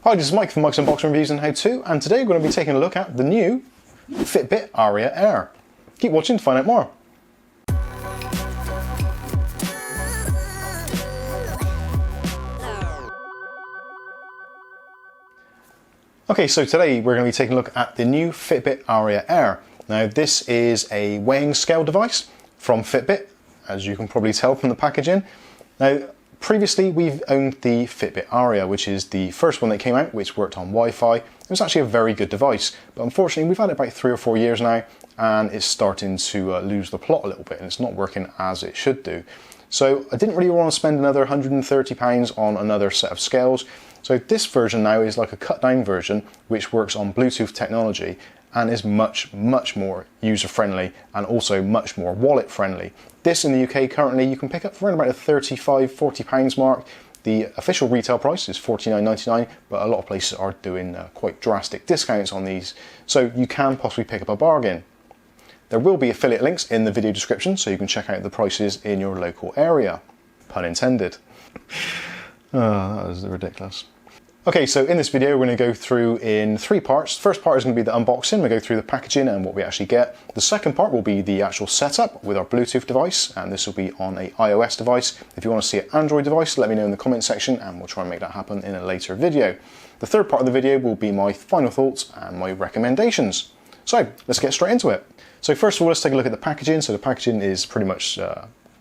Hi, this is Mike from Mike's Unboxing Reviews and How To, and today we're going to be taking a look at the new Fitbit Aria Air. Keep watching to find out more. Okay, so today we're going to be taking a look at the new Fitbit Aria Air. Now this is a weighing scale device from Fitbit, as you can probably tell from the packaging. Now previously we've owned the Fitbit Aria, which is the first one that came out, which worked on Wi-Fi. It was actually a very good device, but unfortunately we've had it about 3 or 4 years now and it's starting to lose the plot a little bit and it's not working as it should do. So I didn't really want to spend another £130 on another set of scales. So this version now is like a cut down version which works on Bluetooth technology and is much more user friendly and also much more wallet friendly. This in the UK currently you can pick up for around about the £35–40 mark. The official retail price is $49.99, but a lot of places are doing quite drastic discounts on these, so you can possibly pick up a bargain. There will be affiliate links in the video description so you can check out the prices in your local area. Pun intended. Oh, that was ridiculous. Okay, so in this video we're going to go through in 3 parts. The first part is going to be the unboxing. We'll go through the packaging and what we actually get. The second part will be the actual setup with our Bluetooth device, and this will be on an iOS device. If you want to see an Android device, let me know in the comment section and we'll try and make that happen in a later video. The third part of the video will be my final thoughts and my recommendations. So let's get straight into it. So first of all, let's take a look at the packaging. So the packaging is pretty much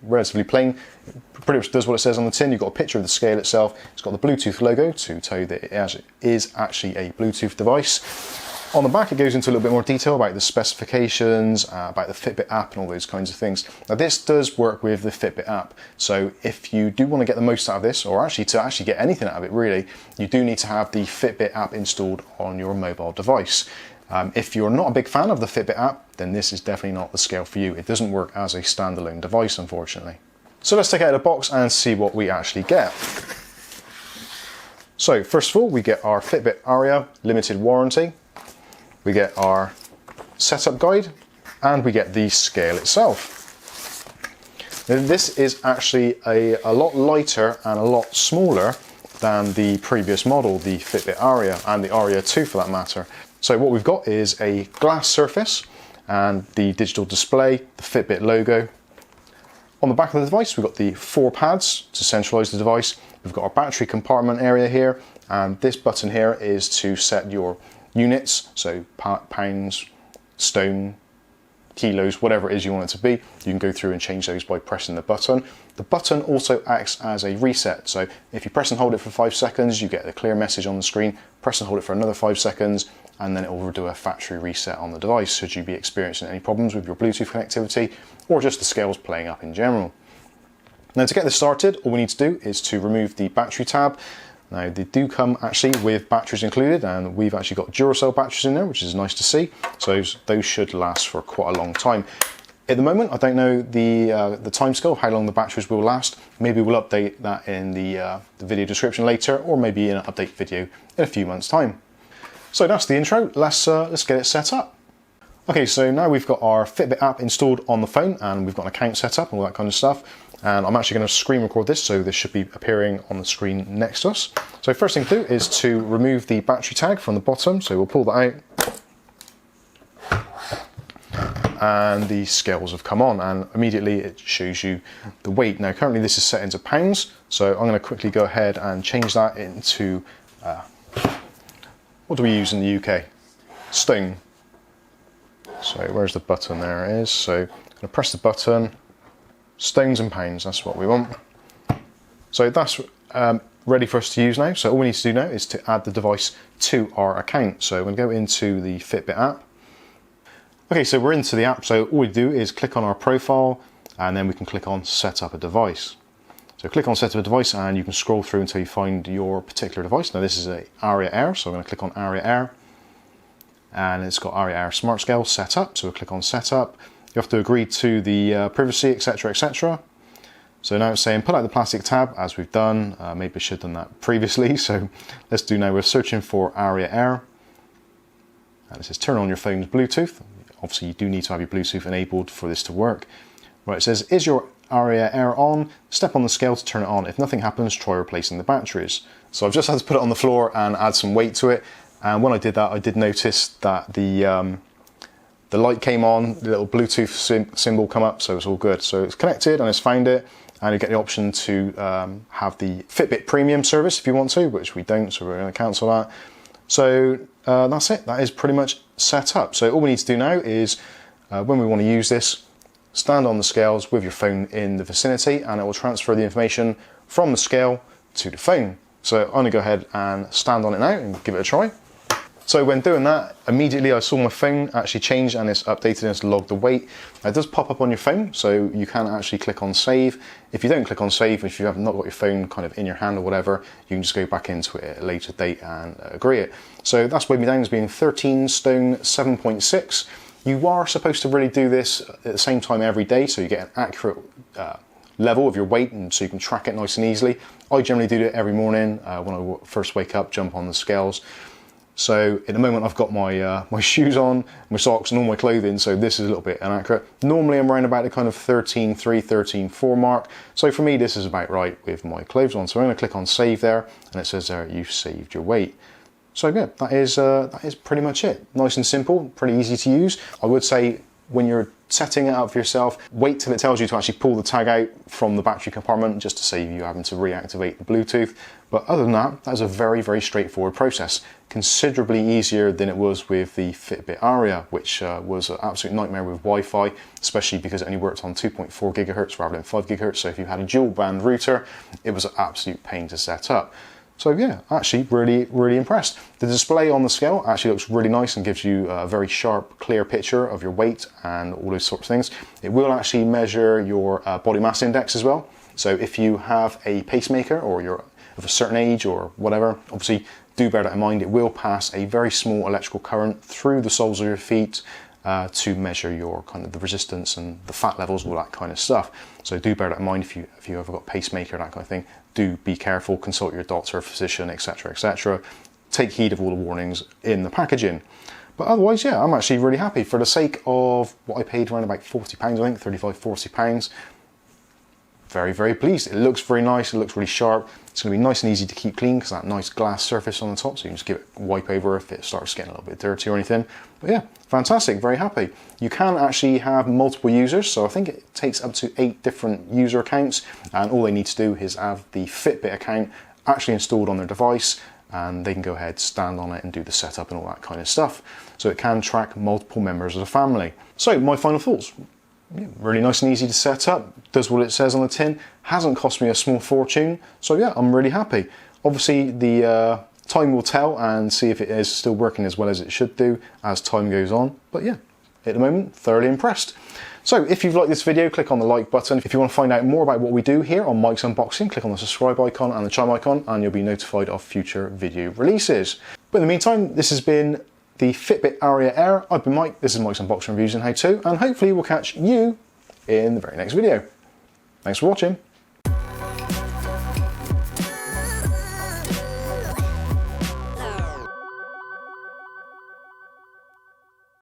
relatively plain. It pretty much does what it says on the tin. You've got a picture of the scale itself. It's got the Bluetooth logo to tell you that it is actually a Bluetooth device. On the back it goes into a little bit more detail about the specifications, about the Fitbit app and all those kinds of things. Now this does work with the Fitbit app, so if you do want to get the most out of this, or actually to get anything out of it really, you do need to have the Fitbit app installed on your mobile device. If you're not a big fan of the Fitbit app, then this is definitely not the scale for you. It doesn't work as a standalone device, unfortunately. So let's take it out of the box and see what we actually get. So first of all, we get our Fitbit Aria limited warranty. We get our setup guide, and we get the scale itself. Now, this is actually a lot lighter and a lot smaller than the previous model, the Fitbit Aria, and the Aria 2 for that matter. So what we've got is a glass surface and the digital display, the Fitbit logo. On the back of the device we've got the 4 pads to centralize the device. We've got our battery compartment area here, and this button here is to set your units, so pounds, stone, kilos, whatever it is you want it to be. You can go through and change those by pressing the button. The button also acts as a reset, so if you press and hold it for 5 seconds you get a clear message on the screen. Press and hold it for another 5 seconds and then it will do a factory reset on the device should you be experiencing any problems with your Bluetooth connectivity or just the scales playing up in general. Now to get this started, all we need to do is to remove the battery tab. Now they do come actually with batteries included, and we've actually got Duracell batteries in there, which is nice to see. So those should last for quite a long time. At the moment, I don't know the time scale of how long the batteries will last. Maybe we'll update that in the video description later, or maybe in an update video in a few months' time. So that's the intro. Let's get it set up. Okay, so now we've got our Fitbit app installed on the phone, and we've got an account set up and all that kind of stuff. And I'm actually going to screen record this, so this should be appearing on the screen next to us. So first thing to do is to remove the battery tag from the bottom. So we'll pull that out. And the scales have come on, and immediately it shows you the weight. Now currently this is set into pounds, so I'm going to quickly go ahead and change that into, what do we use in the UK? Stone. So where's the button? There it is. So I'm going to press the button. Stones and pounds, that's what we want. So that's ready for us to use now. So all we need to do now is to add the device to our account. So we're going to go into the Fitbit app. Okay, so we're into the app. So all we do is click on our profile, and then we can click on set up a device. So click on set up a device and you can scroll through until you find your particular device. Now this is a Aria Air, so I'm going to click on Aria Air. And it's got Aria Air Smart Scale set up, so we'll click on setup. You have to agree to the privacy, etc, etc. So now it's saying pull out the plastic tab, as we've done. Maybe I should have done that previously, so let's do now. We're searching for Aria Air. And it says turn on your phone's Bluetooth. Obviously you do need to have your Bluetooth enabled for this to work. Right, it says, is your Aria Air on? Step on the scale to turn it on. If nothing happens, try replacing the batteries. So I've just had to put it on the floor and add some weight to it. And when I did that, I did notice that the light came on, the little Bluetooth symbol come up, so it's all good. So it's connected and it's found it, and you get the option to have the Fitbit Premium service if you want to, which we don't, so we're going to cancel that. So that's it. That is pretty much set up. So all we need to do now is, when we want to use this, stand on the scales with your phone in the vicinity, and it will transfer the information from the scale to the phone. So I'm going to go ahead and stand on it now and give it a try. So when doing that, immediately I saw my phone actually change and it's updated and it's logged the weight. It does pop up on your phone, so you can actually click on save. If you don't click on save, if you have not got your phone kind of in your hand or whatever, you can just go back into it at a later date and agree it. So that's weighed me down as being 13 stone 7.6. You are supposed to really do this at the same time every day, so you get an accurate level of your weight, and so you can track it nice and easily. I generally do it every morning when I first wake up, jump on the scales. So at the moment I've got my my shoes on, my socks and all my clothing, so this is a little bit inaccurate. Normally I'm around about the kind of 13.3, 13.4 mark. So for me this is about right with my clothes on. So I'm going to click on save there, and it says there you've saved your weight. So yeah, that is pretty much it. Nice and simple, pretty easy to use. I would say when you're setting it up for yourself, wait till it tells you to actually pull the tag out from the battery compartment, just to save you having to reactivate the Bluetooth. But other than that, that was a very, very straightforward process. Considerably easier than it was with the Fitbit Aria, which was an absolute nightmare with Wi-Fi, especially because it only worked on 2.4 gigahertz rather than 5 gigahertz. So if you had a dual band router, it was an absolute pain to set up. So yeah, actually really, really impressed. The display on the scale actually looks really nice and gives you a very sharp, clear picture of your weight and all those sorts of things. It will actually measure your body mass index as well. So if you have a pacemaker or you're of a certain age or whatever, obviously do bear that in mind. It will pass a very small electrical current through the soles of your feet to measure your kind of the resistance and the fat levels, all that kind of stuff. So do bear that in mind if you ever got pacemaker, that kind of thing. Do be careful, consult your doctor, physician, etc., etc. Take heed of all the warnings in the packaging. But otherwise, yeah, I'm actually really happy. For the sake of what I paid, around about £40, I think, 35, £40. Very, very pleased. It looks very nice, it looks really sharp. It's going to be nice and easy to keep clean because that nice glass surface on the top, so you can just give it a wipe over if it starts getting a little bit dirty or anything. But yeah, fantastic, very happy. You can actually have multiple users, so I think it takes up to 8 different user accounts, and all they need to do is have the Fitbit account actually installed on their device, and they can go ahead, stand on it and do the setup and all that kind of stuff. So it can track multiple members of the family. So my final thoughts. Yeah, really nice and easy to set up, does what it says on the tin, hasn't cost me a small fortune, so yeah, I'm really happy. Obviously the time will tell and see if it is still working as well as it should do as time goes on, but yeah, at the moment, thoroughly impressed. So if you've liked this video, click on the like button. If you want to find out more about what we do here on Mike's Unboxing, click on the subscribe icon and the chime icon and you'll be notified of future video releases. But in the meantime, this has been the Fitbit Aria Air. I've been Mike, this is Mike's Unboxing Reviews and How To, and hopefully we'll catch you in the very next video. Thanks for watching.